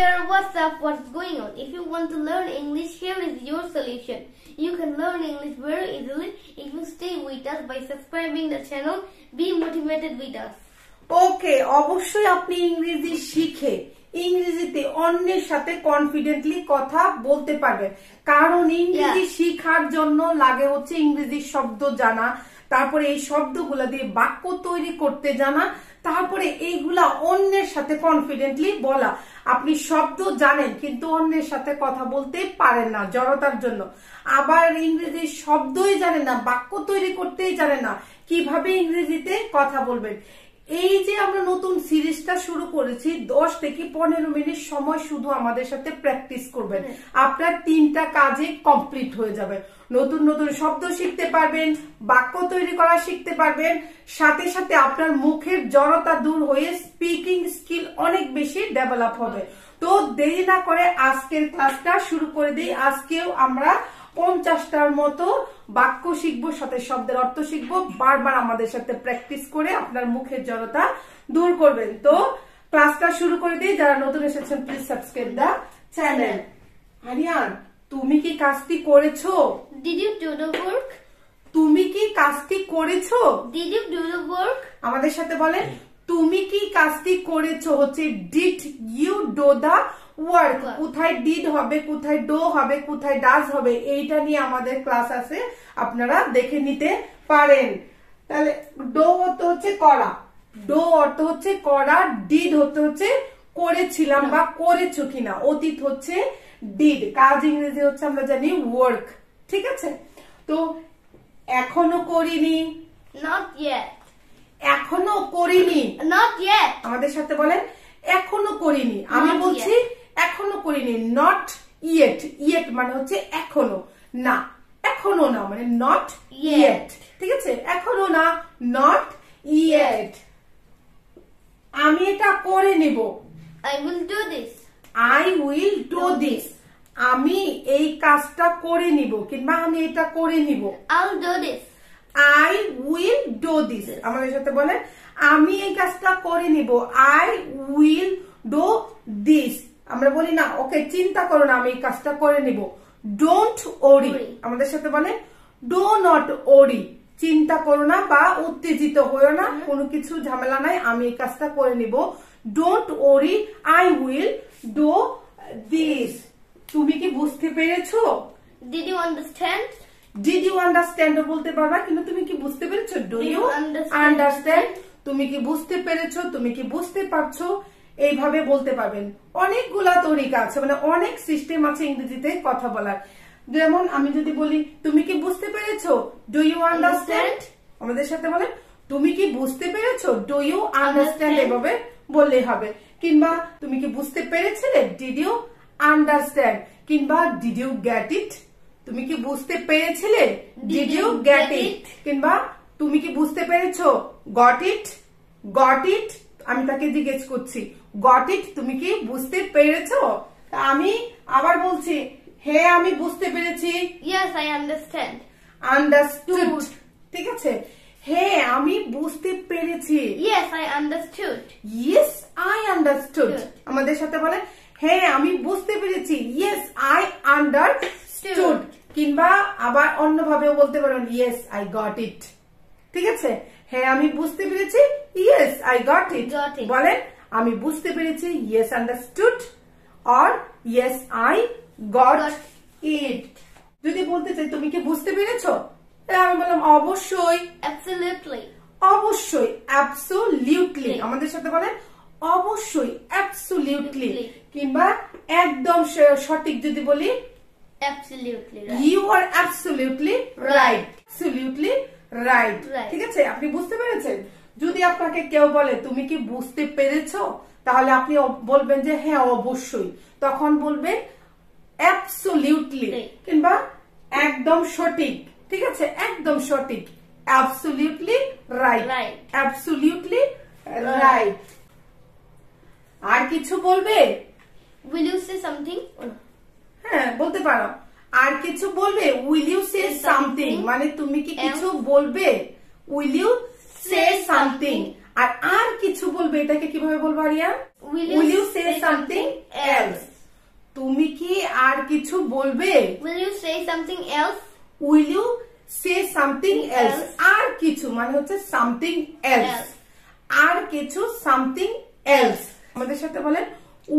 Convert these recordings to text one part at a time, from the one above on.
there, what's up, what's going on? If you want to learn English, here is your solution. You can learn English very easily if you stay with us by subscribing the channel. Be motivated with us. ওকে, অবশ্যই আপনি ইংরেজি শিখে ইংরেজিতে অন্যের সাথে confidently কথা বলতে পারবেন, কারণ ইংরেজি শেখার জন্য লাগে হচ্ছে ইংরেজি শব্দ জানা, তারপরে এই শব্দগুলা দিয়ে বাক্য তৈরি করতে জানা, তারপরে এইগুলা অন্যের সাথে কনফিডেন্টলি বলা। আপনি শব্দ জানেন কিন্তু অন্যের সাথে কথা বলতে পারেন না জড়তার জন্য, আবার ইংরেজি শব্দই জানেন না, বাক্য তৈরি করতেই জানেন না, কিভাবে ইংরেজিতে কথা বলবেন। এই যে আমরা নতুন সিরিজটা শুরু করেছি, 10 থেকে 15 মিনিট সময় শুধু আমাদের সাথে প্র্যাকটিস করবেন, আপনার 3টা কাজে কমপ্লিট হয়ে যাবে। নতুন নতুন শব্দ শিখতে পারবেন, বাক্য তৈরি করা শিখতে পারবেন, সাথে সাথে আপনার মুখের জড়তা দূর হয়ে স্পিকিং স্কিল অনেক বেশি ডেভেলপ হবে। তো দেরি না করে আজকের ক্লাসটা শুরু করে দিই। আজকেও আমরা 50টার মতো বাক্য শিখবো, সাথে শব্দের অর্থ শিখবো। বারবার আমাদের সাথে প্র্যাকটিস করে আপনার মুখের জড়তা দূর করবেন। তো ক্লাসটা শুরু করে দিই। যারা নতুন এসেছেন please subscribe the channel. Aryan, তুমি কি কাজটি করেছো? Did you do the work? তুমি কি কাজটি করেছো? Did you do the work? আমাদের সাথে বলেন, তুমি কি কাজটি করেছো হচ্ছে did you do the work. কোথায় ডিড হবে, কোথায় ডো হবে, কোথায় ডাজ হবে, এইটা নিয়ে আমাদের ক্লাস আছে, আপনারা দেখে নিতে পারেন। তাহলে ডো অর্থ হচ্ছে করা, ডো অর্থ হচ্ছে করা, ডিড হতে হচ্ছে করেছিলাম বা করেছো কিনা, অতীত হচ্ছে ডিড, কাজ ইংরেজি হচ্ছে আমরা জানি ওয়ার্ক। ঠিক আছে, তো এখনো করিনি, Not yet. এখনো করিনি, Not yet. আমাদের সাথে বলেন এখনো করিনি। আমি বলছি এখনো করিনি, নট ইয়েট। ইয়েট মানে হচ্ছে এখনো না, এখনো না মানে নট ইয়েট। ঠিক আছে, এখনো না, নট ইয়েট। আমি এটা করে নিব, I will do this. I will do this. আমি এই কাজটা করে নিব কিংবা আমি এটা করে নিব, I'll do this. I will do this. আমাদের সাথে বলেন আমি এই কাজটা করে নিব, আই উইল ডু দিস। আমরা বলি না ওকে চিন্তা করো না, আমি এই কাজটা করে নিব, ডোন্ট ওরি। আমাদের সাথে বলেন ডো নট ওরি, চিন্তা করো না বা উত্তেজিত হয়েও না, কোনো কিছু ঝামেলা নাই, আমি এই কাজটা করে নিব, don't worry, I will do this. তুমি কি বুঝতে পেরেছো? Did you understand? Did you understand বলতে পারবা, কিন্তু তুমি কি বুঝতে পেরেছো? Do you understand. তুমি কি বুঝতে পেরেছো, তুমি কি বুঝতে পারছো, এইভাবে বলতে পারবেন। অনেকগুলা তরিকা আছে, মানে অনেক সিস্টেম আছে ইংরেজিতে কথা বলার। যেমন আমি যদি বলি তুমি কি বুঝতে পেরেছো, ডু ইউ আন্ডারস্ট্যান্ড। আমাদের সাথে বলেন তুমি কি বুঝতে পেরেছো, ডু ইউ আন্ডারস্ট্যান্ড, এভাবে বললেই হবে। কিংবা তুমি কি বুঝতে পেরেছিলে, ডিড ইউ আন্ডারস্ট্যান্ড। কিংবা ডিড ইউ গেট ইট, তুমি কি বুঝতে পেরেছিলে, ডিড ইউ গেট ইট। কিংবা তুমি কি বুঝতে পেরেছো, গট ইট। গট ইট, আমি তাকে জিজ্ঞেস করছি গট ইট, তুমি কি বুঝতে পেরেছো। আমি আবার বলছি হ্যাঁ আমি বুঝতে পেরেছি, Yes, I understand. আন্ডারস্টুড। ঠিক আছে, হ্যাঁ আমি বুঝতে পেরেছি, Yes, I understood. Yes I understood. আমাদের সাথে বলে হ্যাঁ আমি বুঝতে পেরেছি, ইয়েস আই আন্ডারস্টুড। কিংবা আবার অন্যভাবেও বলতে পারেন ইয়েস আই গট ইট। ঠিক আছে, হ্যাঁ আমি বুঝতে পেরেছি, ইয়েস আই গট ইট। বলেন আমি বুঝতে পেরেছি, yes understood, or yes I got it. যদি বলতে চাই তুমি কি বুঝতে পেরেছো, আমি বললাম অবশ্যই, Absolutely. অবশ্যই, অ্যাবসোলিউটলি। আমাদের সাথে বলেন অবশ্যই, অ্যাবসোলিউটলি। কিংবা একদম সঠিক যদি বলি Absolutely right. You are absolutely right, absolutely right. Right. ঠিক আছে, আপনি বুঝতে পেরেছেন। যদি আপনাকে কেউ বলে তুমি কি বুঝতে পেরেছো, তাহলে আপনি বলবেন যে হ্যাঁ অবশ্যই, তখন বলবেন অ্যাবসোলিউটলি। কিংবা একদম সঠিক, ঠিক আছে, একদম সঠিক, absolutely right, Right. Absolutely right. আর কিছু বলবে? Will you say something? হ্যাঁ বলতে পারো। আর কিছু বলবে? উইল ইউ সে সামথিং, মানে তুমি কি কিছু বলবে, উইল ইউ সে সামথিং। আর কিছু বলবে, এটাকে কিভাবে বলবো Arya? Will you say something else. কিছু বলবে? Will you say something else? Will you say something else? আর কিছু মানে হচ্ছে something else, আর কিছু something else। আমাদের সাথে বলেন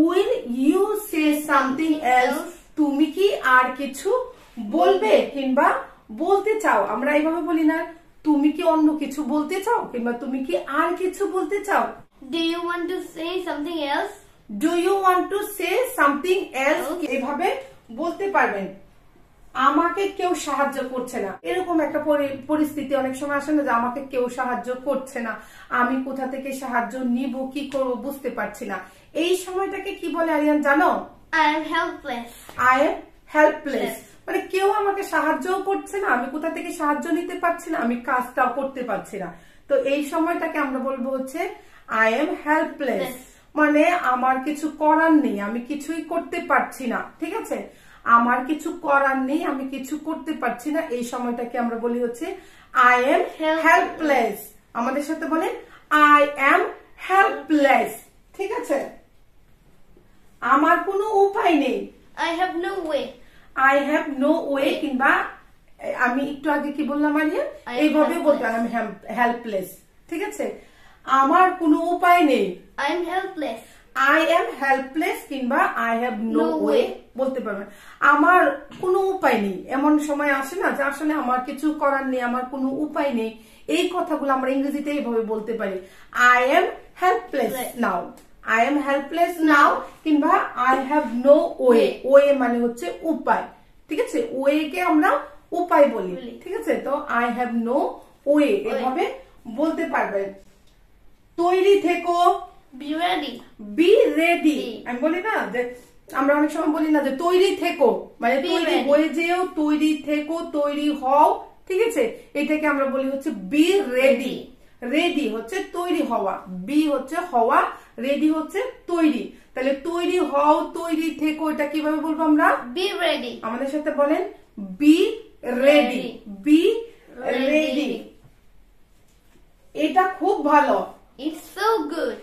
will you say something else? তুমি কি আর কিছু বলবে কিংবা বলতে চাও? আমরা এইভাবে বলি না, তুমি কি অন্য কিছু বলতে চাও কিংবা তুমি কি আর কিছু বলতে চাও? Do you want to say something else? Do you want to say something else? এভাবে বলতে পারবেন। আমাকে কেউ সাহায্য করছে না, এরকম একটা পরিস্থিতি অনেক সময় আসে না যে আমাকে কেউ সাহায্য করছে না, আমি কোথা থেকে সাহায্য নিব, কি করব বুঝতে পারছি না। এই সময়টাকে কি বলে আরিয়ান জানো? I am helpless. I am helpless মানে কেউ আমাকে সাহায্যও করছে না, আমি কোথা থেকে সাহায্য নিতে পারছি না, আমি কাজটাও করতে পারছি না। তো এই সময়টাকে আমরা বলবো হচ্ছে I am helpless মানে আমার কিছু করার নেই, আমি কিছুই করতে পারছি না। ঠিক আছে, আমার কিছু করার নেই, আমি কিছু করতে পারছি না, এই সময়টাকে আমরা বলি হচ্ছে I am helpless। আমাদের সাথে বলেন I am helpless। ঠিক আছে, আমার কোনো উপায় নেই। I have no way. I have no way কিংবা আমি একটু আগে কি বললাম আরিয়া, এইভাবে বলতে I am helpless। ঠিক আছে, আমার কোনো উপায় নেই, I am helpless. I am helpless কিংবা I have no way বলতে পারবেন। আমার কোনো উপায় নেই, এমন সময় আসে না যে আসলে আমার কিছু করার নেই, আমার কোনো উপায় নেই, এই কথাগুলো আমরা ইংরেজিতে এইভাবে বলতে পারি I am helpless now, I am helpless now কিংবা I have no way। way মানে হচ্ছে উপায়। ঠিক আছে, way কে আমরা উপায় বলি। ঠিক আছে, তো I have no way এভাবে বলতে পারবেন। তৈরি থেকো, be ready, be ready। আমি বলি না যে আমরা অনেক সময় বলি না যে তৈরি থেকো মানে তৈরি হয়ে যেও, তৈরি থেকো, তৈরি হও। ঠিক আছে, এটাকে আমরা বলি হচ্ছে be ready। রেডি হচ্ছে তৈরি হওয়া, বি হচ্ছে হওয়া, রেডি হচ্ছে তৈরি। তাহলে তৈরি হও, তৈরি থেকো, এটা কিভাবে বলবো আমরা? be ready। আমাদের সাথে বলেন be ready, be ready। এটা খুব ভালো, it's so good।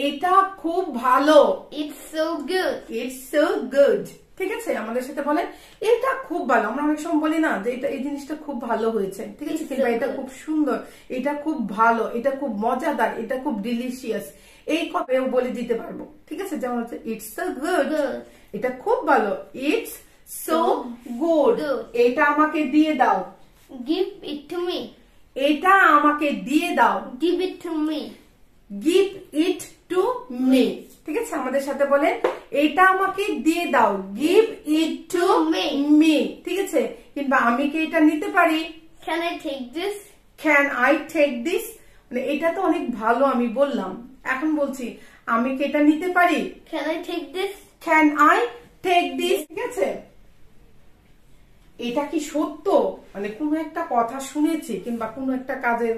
এটা খুব ভালো, it's so good। it's so good। ঠিক আছে, আমাদের সাথে বলেন এটা খুব ভালো। আমরা অনেক সময় বলি না যে এটা এই জিনিসটা খুব ভালো হয়েছে। ঠিক আছে, কিংবা এটা খুব সুন্দর, এটা খুব ভালো, এটা খুব মজাদার, এটা খুব ডিলিশিয়াস, এই কথাও বলে দিতে পারবো। ঠিক আছে, যেমন হচ্ছে ইটস সো গুড, এটা খুব ভালো, ইটস সো গুড। এটা আমাকে দিয়ে দাও, give it to me। এটা আমাকে দিয়ে দাও, give it to me। give it to me। ঠিক আছে, আমাদের সাথে বলেন এটা আমাকে দিয়ে দাও, give it to me। ঠিক আছে, কিংবা আমি কি এটা নিতে পারি, can I take this? can I take this মানে এটা তো অনেক ভালো আমি বললাম, এখন বলছি আমি কি এটা নিতে পারি, can I take this? can I take this। ঠিক আছে, এটা কি সত্য মানে কোনো একটা কথা শুনেছি কিংবা কোনো একটা কাজের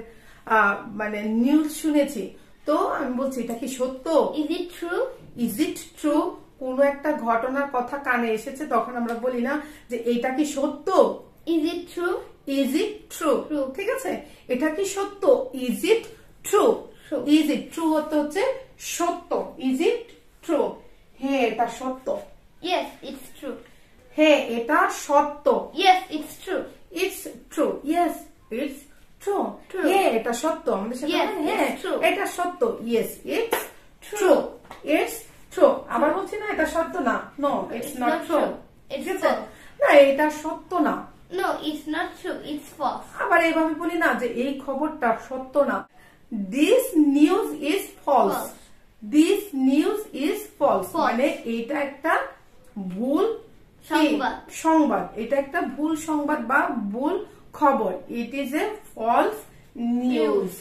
মানে নিউজ শুনেছি, তো আমি বলছি এটা কি সত্য, is it true? is it true কোনো একটা ঘটনার কথা কানে এসেছে, তখন আমরা বলি না যে এটা কি সত্য, is it true? is it true। ঠিক আছে, এটা কি সত্য, is it true। is it true হচ্ছে সত্য, is it true। হ্যাঁ এটা সত্য, yes it's true। হ্যাঁ এটা সত্য, yes it's true। it's true, yes it's true। হ্যাঁ এটা সত্য, আমাদের সাথে হ্যাঁ এটা সত্য, yes it's true, it's true। আবার বলছি না এটা সত্য না, no it's not true। it's false। না এটা সত্য না, no it's not true, it's false। আবার এইভাবে বলি না যে এই খবরটা সত্য না, this news is false, this news is false মানে এটা একটা ভুল সংবাদ, এটা একটা ভুল সংবাদ বা ভুল খবর, it is a false news।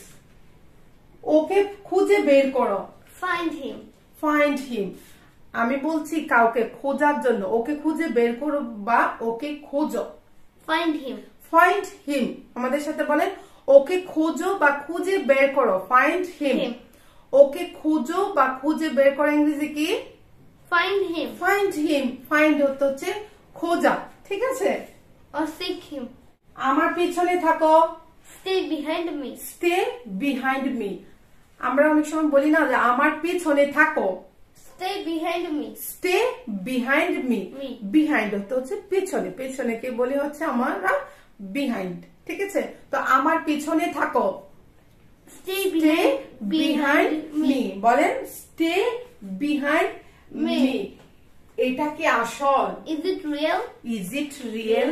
ওকে খুঁজে বের করো, find him। find him আমি বলছি কাউকে খোঁজার জন্য, ওকে খুঁজে বের করো বা ওকে খোঁজো, find him। find him আমাদের সাথে বলেন ওকে খোঁজো বা খুঁজে বের করো, find him। ওকে খোঁজো বা খুঁজে বের করো ইংরেজি কি, find him। find him find হচ্ছে খোঁজা। ঠিক আছে, or seek him। আমার পিছনে থাকো, stay behind me। stay behind me আমরা অনেক সময় বলি না যে আমার পিছনে থাকো, Stay behind me. Stay behind me. Me. Behind হচ্ছে পেছনে, পেছনেকে বলি হচ্ছে আমরা behind, ঠিক আছে? তো আমার পিছনে থাকো। Stay behind me. বলেন stay behind me. এটা কি আসল? Is it real? Is it real?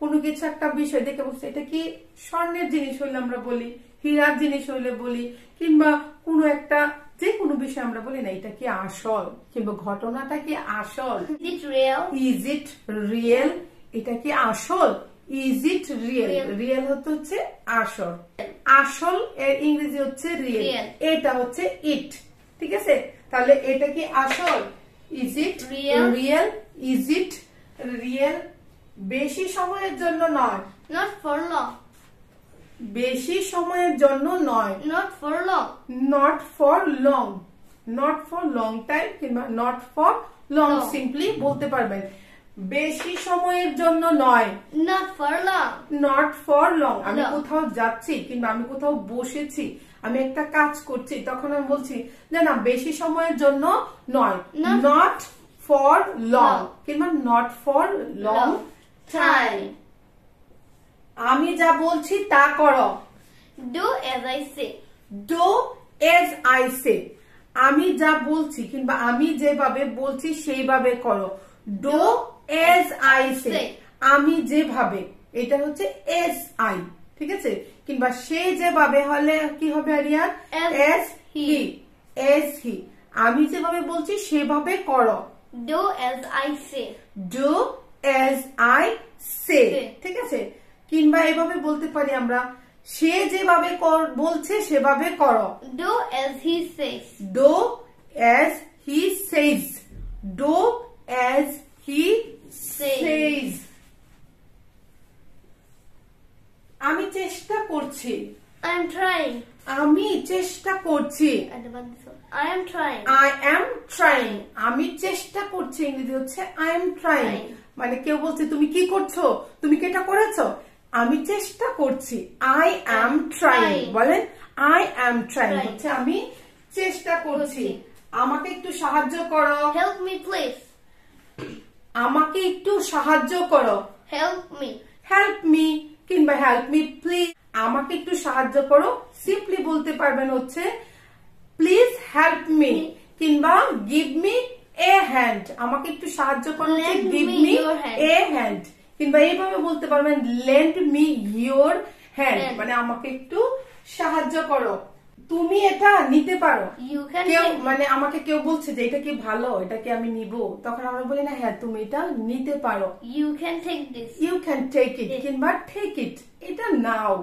কোনো কিছু একটা বিষয় দেখে বলছে এটা কি স্বর্ণের জিনিস হইলে আমরা বলি, হীরার জিনিস হইলে বলি, কিংবা কোনো একটা যে কোনো বিষয় আমরা বলি না এটা কি আসল, কিংবা ঘটনাটা কি আসল। Is it real? Is it real? এটা কি আসল? Is it real? Real হচ্ছে আসল, আসল এর ইংরেজি হচ্ছে real, এটা হচ্ছে it, ঠিক আছে? তাহলে এটা কি আসল? Is it real? Is it real? বেশি সময়ের জন্য নয়। Not for long. বেশি সময়ের জন্য নয়। Not for long. Not for long. Not for long time কিংবা not for long simply বলতে পারবেন। বেশি সময়ের জন্য নয়। Not for long. Not for long. আমি কোথাও যাচ্ছি কিংবা আমি কোথাও বসেছি, আমি একটা কাজ করছি, তখন আমি বলছি যে না বেশি সময়ের জন্য নয়। Not for long কিংবা not for long time. আমি যা বলছি তা করো। Do as I say. Do as I say. আমি যা বলছি কিংবা আমি যেভাবে বলছি সেইভাবে করো। Do as I say. আমি যেভাবে, এটা হচ্ছে as I, ঠিক আছে? কিংবা সে যেভাবে হলে কি হবে Aryan? As he. As he. আমি যেভাবে বলছি সেভাবে করো। Do as I say. Do as I say. ঠিক আছে? কিংবা এভাবে বলতে পারি আমরা সে যেভাবে বলছে সেভাবে করো। Do as he says. Do as he says. Do as he says. আমি চেষ্টা করছি। I am trying. আমি চেষ্টা করছি। I am trying. I am trying. আমি চেষ্টা করছি ইংরেজি হচ্ছে I am trying. মানে কেউ বলছে তুমি কি করছো, তুমি কি এটা করেছো? আমি চেষ্টা করছি। I am trying. বলেন I am trying হচ্ছে আমি চেষ্টা করছি। আমাকে একটু সাহায্য করো। Help me please. আমাকে একটু সাহায্য করো। Help me. Help me কিংবা help me please. আমাকে একটু সাহায্য করো সিম্পলি বলতে পারবেন হচ্ছে please help me কিংবা give me a hand. আমাকে একটু সাহায্য করো হচ্ছে give me a hand কিংবা এইভাবে বলতে পারবেন lend me your hand মানে আমাকে একটু সাহায্য করো। তুমি এটা নিতে পারো। কেউ মানে আমাকে কেউ বলছে যে এটা কি ভালো, এটা কি আমি নিব, তখন আমরা বলি না হ্যাঁ তুমি এটা নিতে পারো। You can take this. You can take it কিংবা take it, এটা নাও।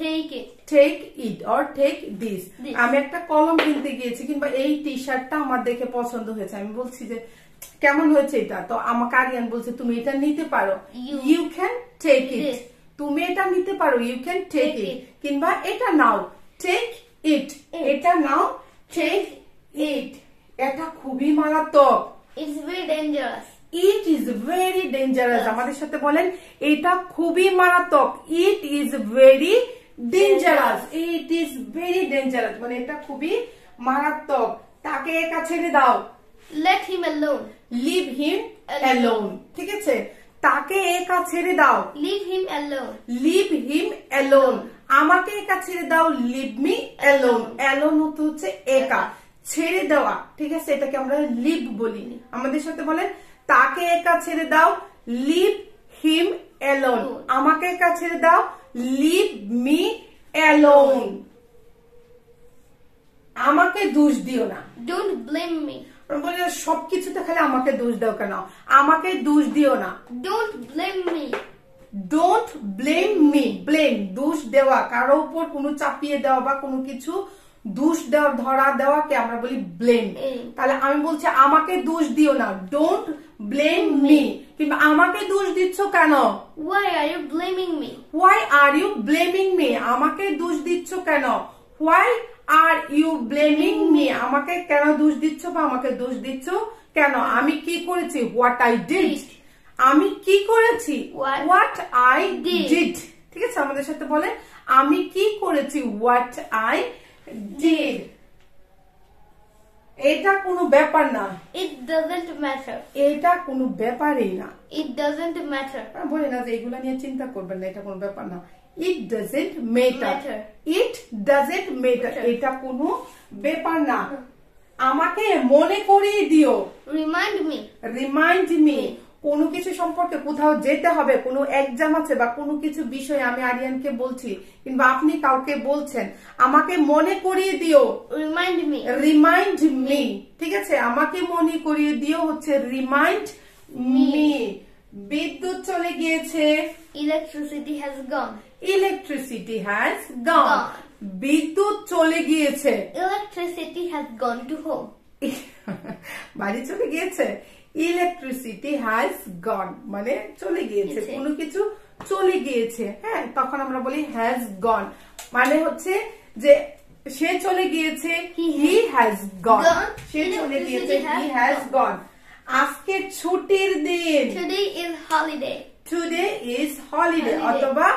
Take it. Take it or take this. আমি একটা কলম কিনতে গিয়েছি কিংবা এই টি শার্টটা আমার দেখে পছন্দ হয়েছে, আমি বলছি যে কেমন হয়েছে এটা, তো আমাকে আরিয়ান বলছে তুমি এটা নিতে পারো। You can take it. তুমি এটা নিতে পারো। You can take it কিংবা এটা নাও। Take it. এটা নাও। Take it. এটা খুবই মারাত্মক। It's very dangerous. It is very dangerous. আমাদের সাথে বলেন এটা খুবই মারাত্মক। It is very dangerous. It is very dangerous. মানে এটা খুবই মারাত্মক। তাকে একা ছেড়ে দাও। Let him alone. Leave him alone. ঠিক আছে? তাকে একা ছেড়ে দাও। Leave him alone. Leave him alone. আমাকে একা ছেড়ে দাও। Leave me alone. Alone হচ্ছে একা, ছেড়ে দেওয়া, ঠিক আছে? এটাকে আমরা leave বলি। আমাদের সাথে বলেন তাকে একা ছেড়ে দাও। Leave him alone. আমাকে একা ছেড়ে দাও। Leave me alone. আমাকে দোষ দিও না। Don't blame me. বলে সবকিছুতে খালি আমাকে দোষ দাও কেন? আমাকে দোষ দিও না। Don't blame me. Don't blame me. Blame দোষ দেওয়া, কারো উপর কোনো চাপিয়ে দেওয়া বা কোনো কিছু দোষ দেওয়া, ধরা দেওয়াকে আমরা বলি blame। তাহলে আমি বলছি আমাকে দোষ দিও না। Don't blame me কিংবা আমাকে দোষ দিচ্ছ কেন? Why are you blaming me? Why are you blaming me? আমাকে দোষ দিচ্ছ কেন? Why are you blaming me? আমাকে কেন দোষ দিচ্ছ বা আমাকে দোষ দিচ্ছ কেন? আমি কি করেছি? What I did. আমি কি করেছি? What I did. ঠিক আছে? আমাদের সাথে বলেন আমি কি করেছি? What I did. এটা কোনো ব্যাপার না। It doesn't matter. এটা কোনো ব্যাপারই না। It doesn't matter. বলি না যে এগুলা নিয়ে চিন্তা করবেন না, এটা কোনো ব্যাপার না। It doesn't matter. It doesn't matter. এটা কোনো ব্যাপার না। আমাকে মনে করিয়ে দিও। Remind me. Remind me. কোনো কিছু সম্পর্কে কোথাও যেতে হবে, কোনো এক্সাম আছে বা কোনো কিছু বিষয়ে আমি আরিয়ানকে বলছি কিংবা আপনি কাউকে বলছেন, আমাকে মনে করিয়ে দিও। Remind me. Remind me. ঠিক আছে, আমাকে মনে করিয়ে দিও হচ্ছে remind me. বিদ্যুৎ চলে গিয়েছে। Electricity has gone. Electricity has gone. বিদ্যুৎ চলে গিয়েছে। Electricity has gone to home. বাড়ি চলে গিয়েছে। Electricity has gone মানে চলে গিয়েছে, কোনো কিছু চলে গিয়েছে। হ্যাঁ, তখন আমরা বলি has gone, মানে হচ্ছে যে সে চলে গিয়েছে, he has gone. সে চলে গিয়েছে, he has gone. আজকে ছুটির দিন। Today is holiday. Today is holiday অথবা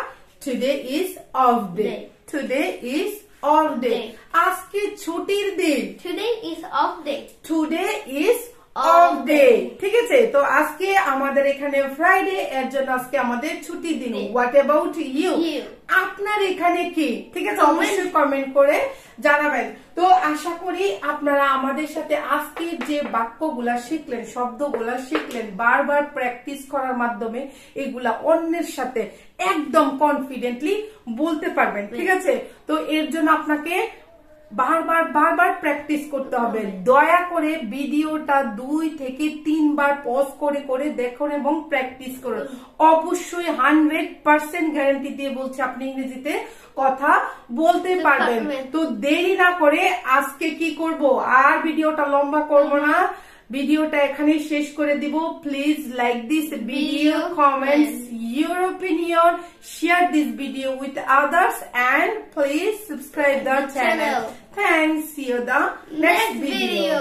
today is off day. Today is off day. আজকে ছুটির দিন। Today is off day. Today is off day. ঠিক আছে, তো আজকে আমাদের এখানে ফ্রাইডে, এর জন্য আজকে আমাদের ছুটির দিন। What about you? আপনার এখানে কি? ঠিক আছে, অবশ্যই কমেন্ট করে জানাবেন। তো আশা করি আপনারা আমাদের সাথে আজকে যে বাক্যগুলা শিখলেন, শব্দগুলা শিখলেন, বারবার প্র্যাকটিস করার মাধ্যমে এগুলা অন্যের সাথে একদম কনফিডেন্টলি বলতে পারবেন। ঠিক আছে, তো এর জন্য আপনাকে বারবার প্র্যাকটিস করতে হবে। দয়া করে ভিডিওটা 2 থেকে 3 বার পজ করে করে দেখুন এবং প্র্যাকটিস করুন। অবশ্যই 100% গ্যারান্টি দিয়ে বলছি আপনি ইংরেজিতে কথা বলতে পারবেন। তো দেরি না করে আজকে কি করব, আর ভিডিওটা লম্বা করব না, ভিডিওটা এখানে শেষ করে দিব। Please like this video, comments your opinion, share this video with others, and please subscribe the channel. Thanks. See you the next video.